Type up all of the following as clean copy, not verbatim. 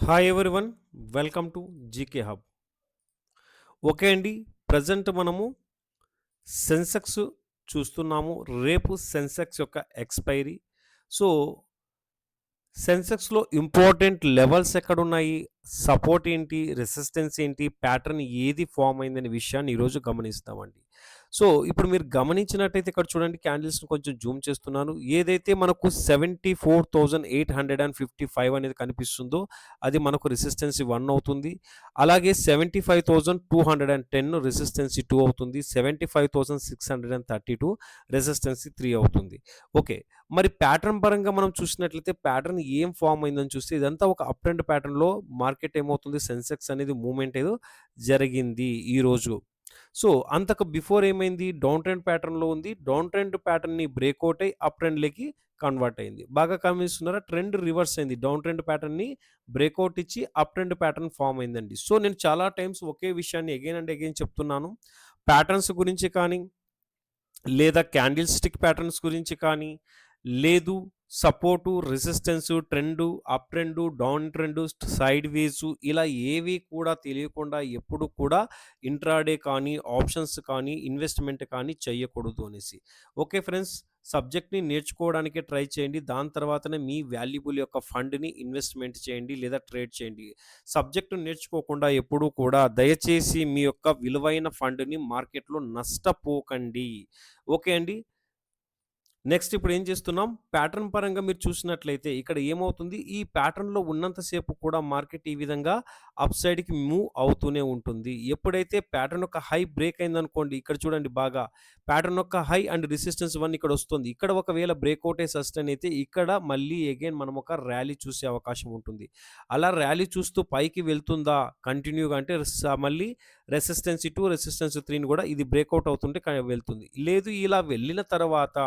Hi everyone, welcome to GK hub. Okay అండి. Present మనము సెన్సెక్స్ చూస్తున్నాము. రేపు సెన్సెక్స్ యొక్క ఎక్స్పైరీ. సో సెన్సెక్స్‌లో ఇంపార్టెంట్ లెవెల్స్ ఎక్కడున్నాయి? సపోర్ట్ ఏంటి? రెసిస్టెన్స్ ఏంటి? ప్యాటర్న్ ఏది ఫార్మ్ అయిందనే విషయాన్ని ఈరోజు గమనిస్తామండి. సో, ఇప్పుడు మీరు గమనించినట్టయితే ఇక్కడ చూడండి, క్యాండిల్స్‌ని కొంచెం జూమ్ చేస్తున్నాను. ఏదైతే మనకు 74,855 అనేది కనిపిస్తుందో అది మనకు రెసిస్టెన్సీ 1 అవుతుంది. అలాగే 75,210 రెసిస్టెన్సీ 2 అవుతుంది. 75,632 రెసిస్టెన్సీ 3 అవుతుంది. ఓకే. మరి ప్యాటర్న్ పరంగా మనం చూసినట్లయితే ప్యాటర్న్ ఏం ఫార్మ్ అయిందని చూస్తే ఇదంతా ఒక అప్ ట్రెండ్ ప్యాటర్న్‌లో మార్కెట్ ఏమవుతుంది, సెన్సెక్స్ అనేది మూవ్‌మెంట్ ఏదో జరిగింది ఈరోజు. సో, అంతకు బిఫోర్ ఏమైంది, డౌన్ ట్రెండ్ ప్యాటర్న్‌లో ఉంది. డౌన్ ట్రెండ్ ప్యాటర్న్‌ని బ్రేక్‌ఔట్ అయ్యి అప్ ట్రెండ్‌లోకి కన్వర్ట్ అయింది. బాగా గమనిస్తున్నారా? ట్రెండ్ రివర్స్ అయింది. డౌన్ ట్రెండ్ ప్యాటర్న్‌ని బ్రేక్‌ఔట్ ఇచ్చి అప్ ట్రెండ్ ప్యాటర్న్ ఫార్మ్ అయిందండి. సో, నేను చాలా టైమ్స్ ఒకే విషయాన్ని అగైన్ అండ్ అగైన్ చెప్తున్నాను. ప్యాటర్న్స్ గురించి కానీ, లేదా క్యాండిల్ స్టిక్ ప్యాటర్న్స్ గురించి కానీ, లేదు support, resistance, trend, up trend, down trend, side వేసు ఇలా ఏవి కూడా తెలియకుండా ఎప్పుడు కూడా ఇంట్రాడే కానీ, ఆప్షన్స్ కానీ, ఇన్వెస్ట్‌మెంట్ కానీ చేయకూడదు అనేసి. ఓకే ఫ్రెండ్స్, సబ్జెక్ట్‌ని నేర్చుకోవడానికి ట్రై చేయండి. దాని తర్వాతనే మీ వాల్యుబుల్ యొక్క ఫండ్‌ని ఇన్వెస్ట్‌మెంట్ చేయండి లేదా ట్రేడ్ చేయండి. సబ్జెక్ట్ నేర్చుకోకుండా ఎప్పుడూ కూడా దయచేసి మీ యొక్క విలువైన ఫండ్‌ని మార్కెట్‌లో నష్టపోకండి. ఓకే అండి. నెక్స్ట్ ఇప్పుడు ఏం చేస్తున్నాం, ప్యాటర్న్ పరంగా మీరు చూసినట్లయితే ఇక్కడ ఏమవుతుంది, ఈ ప్యాటర్న్‌లో ఉన్నంత సేపు కూడా మార్కెట్ ఈ విధంగా అప్ సైడ్‌కి మూవ్ అవుతూనే ఉంటుంది. ఎప్పుడైతే ప్యాటర్న్ యొక్క హై బ్రేక్ అయిందనుకోండి, ఇక్కడ చూడండి బాగా ప్యాటర్న్ యొక్క హై అండ్ రెసిస్టెన్స్ 1 ఇక్కడ వస్తుంది. ఇక్కడ ఒకవేళ బ్రేక్‌ఔట్ అయ్యి సస్టైన్ అయితే ఇక్కడ మళ్ళీ అగైన్ మనం ఒక ర్యాలీ చూసే అవకాశం ఉంటుంది. అలా ర్యాలీ చూస్తూ పైకి వెళ్తుందా కంటిన్యూగా అంటే మళ్ళీ రెసిస్టెన్స్ 2, రెసిస్టెన్స్ 3ని కూడా ఇది బ్రేక్‌ఔట్ అవుతుంటే వెళ్తుంది. లేదు ఇలా వెళ్ళిన తర్వాత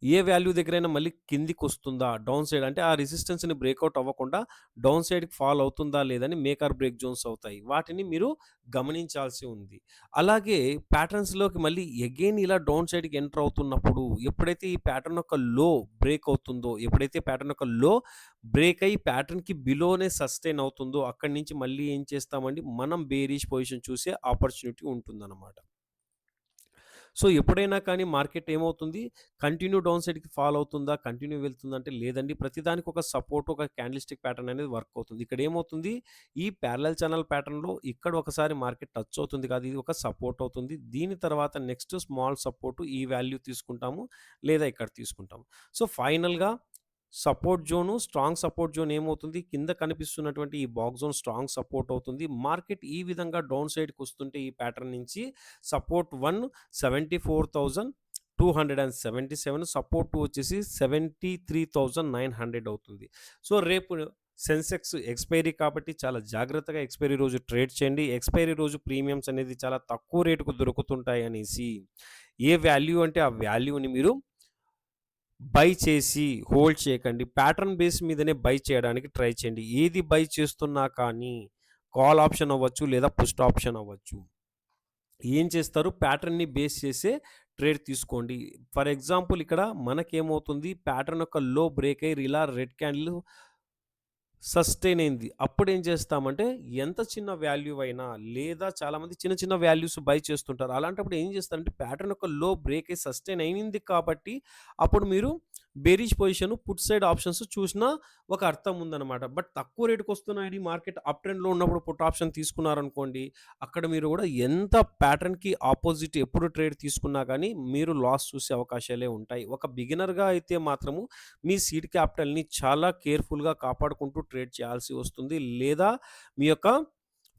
ఏ వాల్యూ దగ్గరైనా మళ్ళీ కిందికొస్తుందా? డౌన్ సైడ్ అంటే ఆ రెసిస్టెన్స్‌ని బ్రేకౌట్ అవ్వకుండా డౌన్ సైడ్‌కి ఫాల్ అవుతుందా లేదని మేక్ ఆర్ బ్రేక్ జోన్స్ అవుతాయి. వాటిని మీరు గమనించాల్సి ఉంది. అలాగే ప్యాటర్న్స్‌లోకి మళ్ళీ అగైన్ ఇలా డౌన్ సైడ్‌కి ఎంటర్ అవుతున్నప్పుడు ఎప్పుడైతే ఈ ప్యాటర్న్ యొక్క లో బ్రేక్ అవుతుందో, ఎప్పుడైతే ప్యాటర్న్ యొక్క లో బ్రేక్ అయ్యి ప్యాటర్న్‌కి బిలోనే సస్టైన్ అవుతుందో అక్కడి నుంచి మళ్ళీ ఏం చేస్తామండి, మనం బేరిష్ పొజిషన్ చూసే ఆపర్చునిటీ ఉంటుందన్నమాట. సో, ఎప్పుడైనా కానీ మార్కెట్ ఏమవుతుంది, కంటిన్యూ డౌన్ సైడ్‌కి ఫాల్ అవుతుందా? కంటిన్యూ వెళ్తుందా? అంటే లేదండి. ప్రతిదానికి ఒక సపోర్ట్, ఒక క్యాండిల్ స్టిక్ ప్యాటర్న్ అనేది వర్క్ అవుతుంది. ఇక్కడ ఏమవుతుంది, ఈ పారలెల్ ఛానల్ ప్యాటర్న్‌లో ఇక్కడ ఒకసారి మార్కెట్ టచ్ అవుతుంది కాదు. ఇది ఒక సపోర్ట్ అవుతుంది. దీని తర్వాత నెక్స్ట్ స్మాల్ సపోర్ట్ ఈ వాల్యూ తీసుకుంటాము, లేదా ఇక్కడ తీసుకుంటాము. సో, ఫైనల్‌గా support zone, strong support zone ఏమవుతుంది, కింద కనిపిస్తున్నటువంటి ఈ బాక్స్ జోన్ స్ట్రాంగ్ సపోర్ట్ అవుతుంది. మార్కెట్ ఈ విధంగా డౌన్ సైడ్‌కి వస్తుంటే ఈ ప్యాటర్న్ నుంచి సపోర్ట్ 1 74,277, సపోర్ట్ 2 వచ్చేసి 73,900 అవుతుంది. సో, రేపు సెన్సెక్స్ ఎక్స్‌పైరీ కాబట్టి చాలా జాగ్రత్తగా ఎక్స్‌పైరీ రోజు ట్రేడ్ చేయండి. ఎక్స్‌పైరీ రోజు ప్రీమియమ్స్ అనేది చాలా తక్కువ రేటుకు దొరుకుతుంటాయి అనేసి, ఏ వాల్యూ అంటే ఆ వాల్యూని మీరు బై చేసి హోల్డ్ చేయకండి. ప్యాటర్న్ బేస్ మీదనే బై చేయడానికి ట్రై చేయండి. ఏది బై చేస్తున్నా కానీ కాల్ ఆప్షన్ అవ్వచ్చు లేదా పుట్ ఆప్షన్ అవ్వచ్చు. ఏం చేస్తారు, ప్యాటర్న్‌ని బేస్ చేసే ట్రేడ్ తీసుకోండి. ఫర్ ఎగ్జాంపుల్ ఇక్కడ మనకేమవుతుంది, ప్యాటర్న్ యొక్క లో బ్రేక్ అయ్యి ఇలా రెడ్ క్యాండిల్ సస్టైన్ అయింది. అప్పుడేం చేస్తామంటే ఎంత చిన్న వాల్యూ అయినా లేదా చాలామంది చిన్న చిన్న వాల్యూస్ బై చేస్తుంటారు. అలాంటప్పుడు ఏం చేస్తారంటే ప్యాటర్న్ యొక్క లో బ్రేక్ అయ్యి సస్టైన్ అయింది కాబట్టి అప్పుడు మీరు bearish position put side options చూసినా ఒక అర్థం ఉందన్నమాట. బట్ తక్కువ రేటుకి వస్తున్నాయి మార్కెట్ అప్ ట్రెండ్‌లో ఉన్నప్పుడు పుట్ ఆప్షన్ తీసుకున్నారనుకోండి, అక్కడ మీరు కూడా ఎంత ప్యాటర్న్‌కి ఆపోజిట్ ఎప్పుడు ట్రేడ్ తీసుకున్నా కానీ మీరు లాస్ చూసే అవకాశాలే ఉంటాయి. ఒక బిగినర్‌గా అయితే మాత్రము మీ సీడ్ క్యాపిటల్‌ని చాలా కేర్‌ఫుల్‌గా కాపాడుకుంటూ ట్రేడ్ చేయాల్సి వస్తుంది. లేదా మీ యొక్క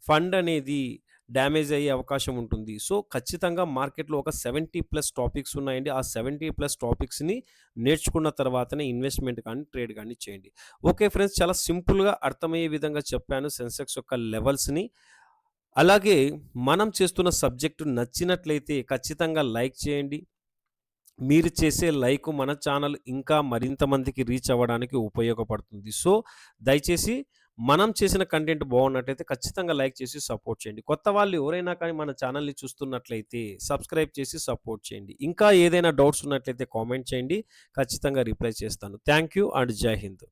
ఫండ్ అనేది డ్యామేజ్ అయ్యే అవకాశం ఉంటుంది. సో, ఖచ్చితంగా మార్కెట్‌లో ఒక 70+ టాపిక్స్ ఉన్నాయండి. ఆ 70+ టాపిక్స్‌ని నేర్చుకున్న తర్వాతనే ఇన్వెస్ట్‌మెంట్ కానీ, ట్రేడ్ కానీ చేయండి. ఓకే ఫ్రెండ్స్, చాలా సింపుల్‌గా అర్థమయ్యే విధంగా చెప్పాను సెన్సెక్స్ యొక్క లెవెల్స్‌ని. అలాగే మనం చేస్తున్న సబ్జెక్ట్ నచ్చినట్లయితే ఖచ్చితంగా లైక్ చేయండి. మీరు చేసే లైక్ మన ఛానల్ ఇంకా మరింత మందికి రీచ్ అవ్వడానికి ఉపయోగపడుతుంది. సో, దయచేసి మనం చేసిన కంటెంట్ బాగున్నట్టయితే ఖచ్చితంగా లైక్ చేసి సపోర్ట్ చేయండి. కొత్త వాళ్ళు ఎవరైనా కానీ మన ఛానల్‌ని చూస్తున్నట్లయితే సబ్స్క్రైబ్ చేసి సపోర్ట్ చేయండి. ఇంకా ఏదైనా డౌట్స్ ఉన్నట్లయితే కామెంట్ చేయండి. ఖచ్చితంగా రిప్లై చేస్తాను. థాంక్ యూ అండ్ జై హింద్.